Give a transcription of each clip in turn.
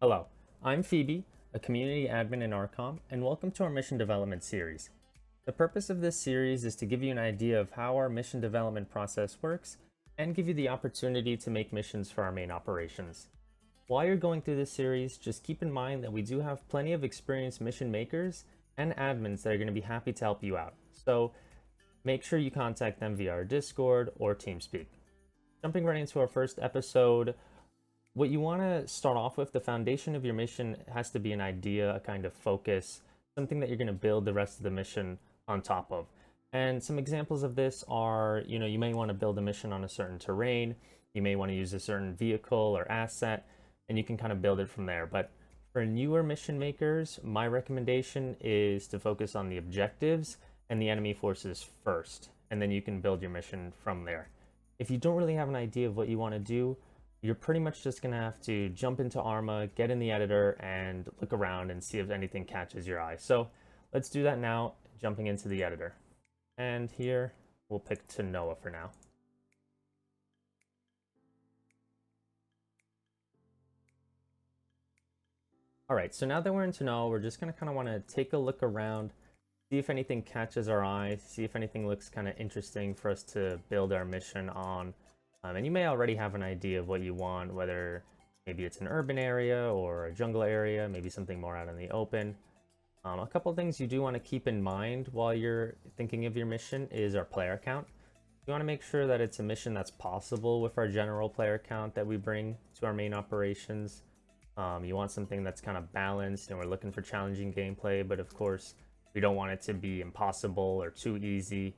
Hello, I'm Feebee, a community admin in ARCOMM, and welcome to our mission development series. The purpose of this series is to give you an idea of how our mission development process works and give you the opportunity to make missions for our main operations. While you're going through this series, just keep in mind that we do have plenty of experienced mission makers and admins that are going to be happy to help you out. So make sure you contact them via our Discord or TeamSpeak. Jumping right into our first episode, what you want to start off with, the foundation of your mission has to be an idea, a kind of focus, something that you're going to build the rest of the mission on top of. And some examples of this are, you may want to build a mission on a certain terrain, you may want to use a certain vehicle or asset, and you can kind of build it from there. But for newer mission makers, my recommendation is to focus on the objectives and the enemy forces first, and then you can build your mission from there. If you don't really have an idea of what you want to do, you're pretty much just going to have to jump into Arma, get in the editor, and look around and see if anything catches your eye. So let's do that now, jumping into the editor. And here, we'll pick Tanoa for now. Alright, so now that we're in Tanoa, we're just going to kind of want to take a look around, see if anything catches our eye, see if anything looks kind of interesting for us to build our mission on. And you may already have an idea of what you want, whether maybe it's an urban area or a jungle area, maybe something more out in the open. A couple things you do want to keep in mind while you're thinking of your mission is our player count. You want to make sure that it's a mission that's possible with our general player count that we bring to our main operations. You want something that's kind of balanced, and we're looking for challenging gameplay, but of course we don't want it to be impossible or too easy.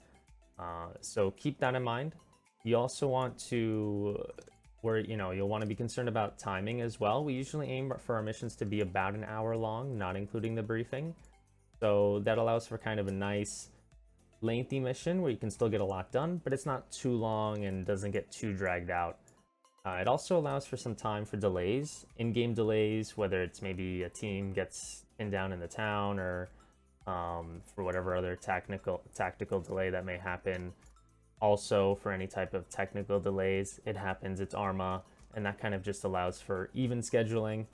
So keep that in mind. You also want to, you'll want to be concerned about timing as well. We usually aim for our missions to be about an hour long, not including the briefing. So that allows for kind of a nice lengthy mission where you can still get a lot done, but it's not too long and doesn't get too dragged out. It also allows for some time for delays, in-game delays, whether it's maybe a team gets pinned down in the town or for whatever other tactical delay that may happen. Also, for any type of technical delays, it happens, it's Arma, and that kind of just allows for even scheduling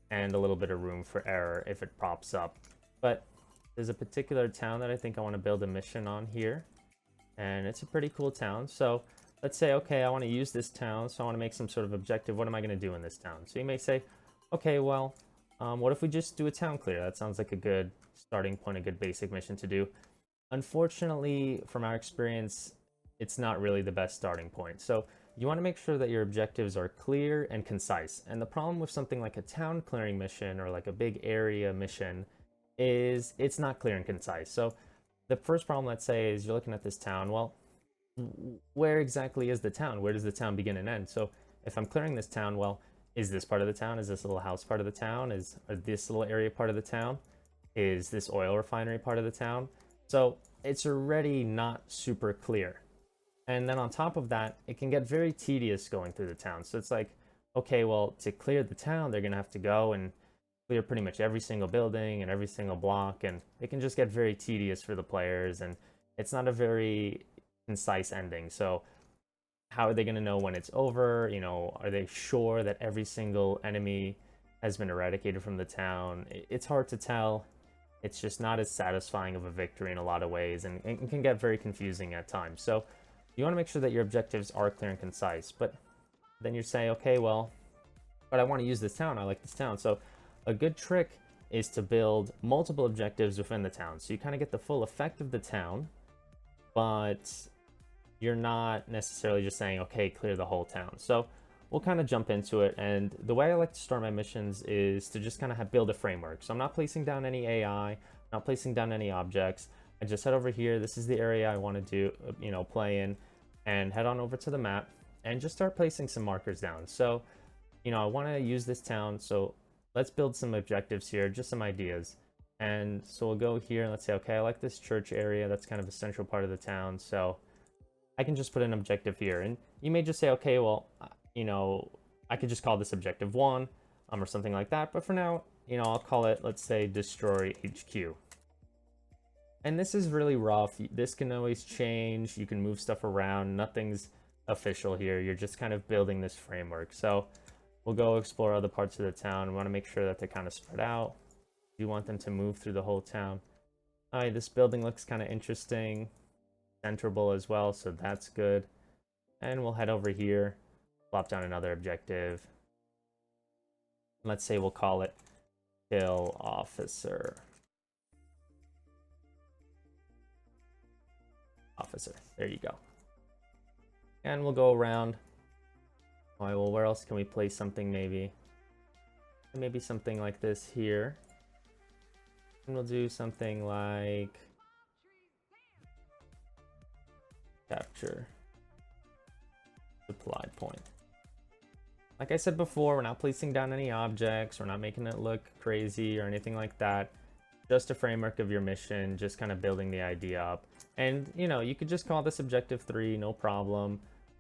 and a little bit of room for error if it pops up. But there's a particular town that I think I want to build a mission on here, and it's a pretty cool town. So let's say, okay, I want to use this town, so I want to make some sort of objective. What am I going to do in this town? So you may say, okay, well, what if we just do a town clear? That sounds like a good starting point, a good basic mission to do. Unfortunately, from our experience, it's not really the best starting point. So you want to make sure that your objectives are clear and concise. And the problem with something like a town clearing mission or like a big area mission is it's not clear and concise. So the first problem, let's say, is you're looking at this town. Well, where exactly is the town? Where does the town begin and end? So if I'm clearing this town, well, is this part of the town? Is this little house part of the town? Is this little area part of the town? Is this oil refinery part of the town? So it's already not super clear. And then on top of that, it can get very tedious going through the town. So it's like, okay, well, to clear the town, they're going to have to go and clear pretty much every single building and every single block. And it can just get very tedious for the players. And it's not a very concise ending. So how are they going to know when it's over? Are they sure that every single enemy has been eradicated from the town? It's hard to tell. It's just not as satisfying of a victory in a lot of ways. And it can get very confusing at times. So you want to make sure that your objectives are clear and concise, but then you say, okay, well, but I want to use this town. I like this town. So a good trick is to build multiple objectives within the town. So you kind of get the full effect of the town, but you're not necessarily just saying, okay, clear the whole town. So we'll kind of jump into it. And the way I like to start my missions is to just kind of build a framework. So I'm not placing down any AI, not placing down any objects. I just head over here. This is the area I want to do, play in, and head on over to the map and just start placing some markers down. So, I want to use this town. So let's build some objectives here, just some ideas. And so we'll go here and let's say, okay, I like this church area. That's kind of a central part of the town. So I can just put an objective here. And you may just say, okay, well, I could just call this objective 1 or something like that. But for now, I'll call it, let's say, destroy HQ. And this is really rough. This can always change. You can move stuff around. Nothing's official here. You're just kind of building this framework. So We'll go explore other parts of the town. We want to make sure that they're kind of spread out. We want them to move through the whole town. All right, this building looks kind of interesting. Centerable as well, so that's good. And we'll head over here, plop down another objective. Let's say we'll call it Kill Officer. There you go. And we'll go around. All right, well, where else can we place something maybe? Maybe something like this here. And we'll do something like capture supply point. Like I said before, we're not placing down any objects, we're not making it look crazy or anything like that. Just a framework of your mission, just kind of building the idea up. And, you know, you could just call this Objective 3, no problem.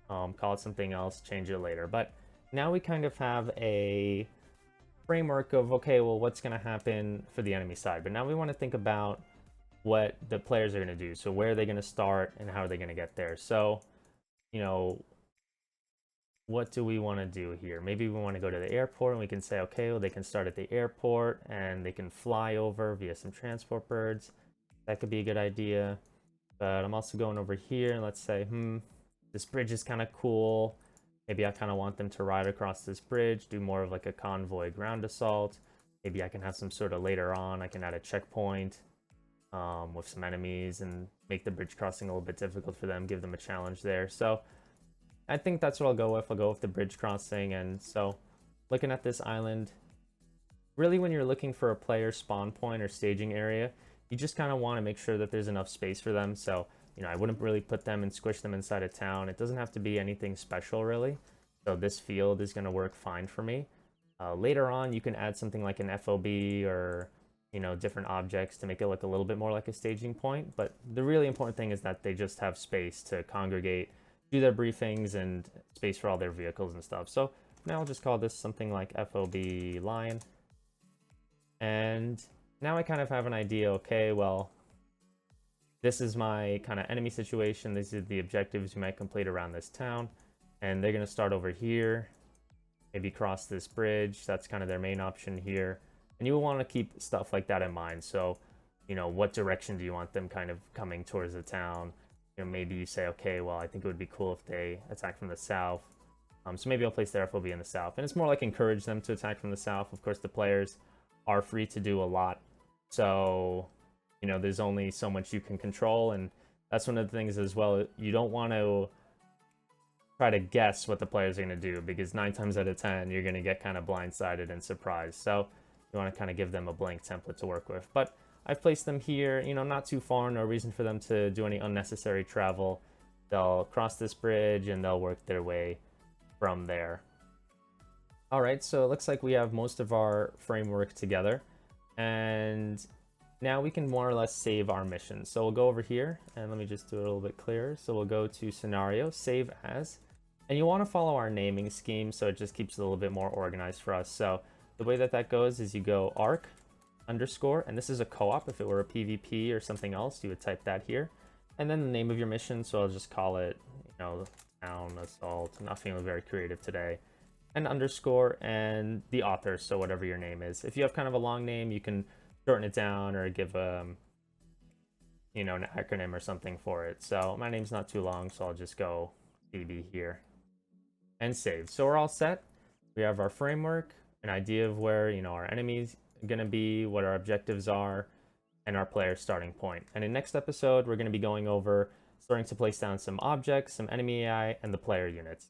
Call it something else, change it later. But now we kind of have a framework of, okay, well, what's going to happen for the enemy side? But now we want to think about what the players are going to do. So where are they going to start and how are they going to get there? So, you know, what do we want to do here? Maybe we want to go to the airport and we can say, okay, well, they can start at the airport and they can fly over via some transport birds. That could be a good idea. But I'm also going over here and let's say, this bridge is kind of cool. Maybe I kind of want them to ride across this bridge, do more of like a convoy ground assault. Maybe I can have some sort of later on, I can add a checkpoint with some enemies and make the bridge crossing a little bit difficult for them, give them a challenge there. So I think that's what I'll go with. I'll go with the bridge crossing. And so looking at this island, really when you're looking for a player spawn point or staging area, you just kind of want to make sure that there's enough space for them. So, you know, I wouldn't really put them and squish them inside a town. It doesn't have to be anything special really. So this field is going to work fine for me. Later on, you can add something like an FOB or, you know, different objects to make it look a little bit more like a staging point. But the really important thing is that they just have space to congregate, do their briefings, and space for all their vehicles and stuff. So now I'll just call this something like FOB Lion. And now I kind of have an idea, okay, well, this is my kind of enemy situation. These are the objectives we might complete around this town. And they're going to start over here, maybe cross this bridge. That's kind of their main option here. And you will want to keep stuff like that in mind. So, you know, what direction do you want them kind of coming towards the town? You know, maybe you say, okay, well, I think it would be cool if they attack from the south. So maybe I'll place their FOB in the south. And it's more like encourage them to attack from the south. Of course, the players are free to do a lot. So, you know, there's only so much you can control. And that's one of the things as well. You don't want to try to guess what the players are going to do, because 9 times out of 10, you're going to get kind of blindsided and surprised. So you want to kind of give them a blank template to work with. But I've placed them here, you know, not too far, no reason for them to do any unnecessary travel. They'll cross this bridge and they'll work their way from there. All right, so it looks like we have most of our framework together. And now we can more or less save our mission. So we'll go over here and let me just do it a little bit clearer. So we'll go to scenario, save as, and you want to follow our naming scheme so it just keeps it a little bit more organized for us. So the way that that goes is you go arc _, and this is a co-op. If it were a PvP or something else, you would type that here. And then the name of your mission, so I'll just call it, you know, town assault. I'm not feeling very creative today. And _ and the author, so whatever your name is. If you have kind of a long name, you can shorten it down or give you know, an acronym or something for it. So my name's not too long, so I'll just go Feebee here and save. So we're all set. We have our framework, an idea of where, you know, our enemies are going to be, what our objectives are, and our player starting point. And in next episode, we're going to be going over starting to place down some objects, some enemy AI, and the player units.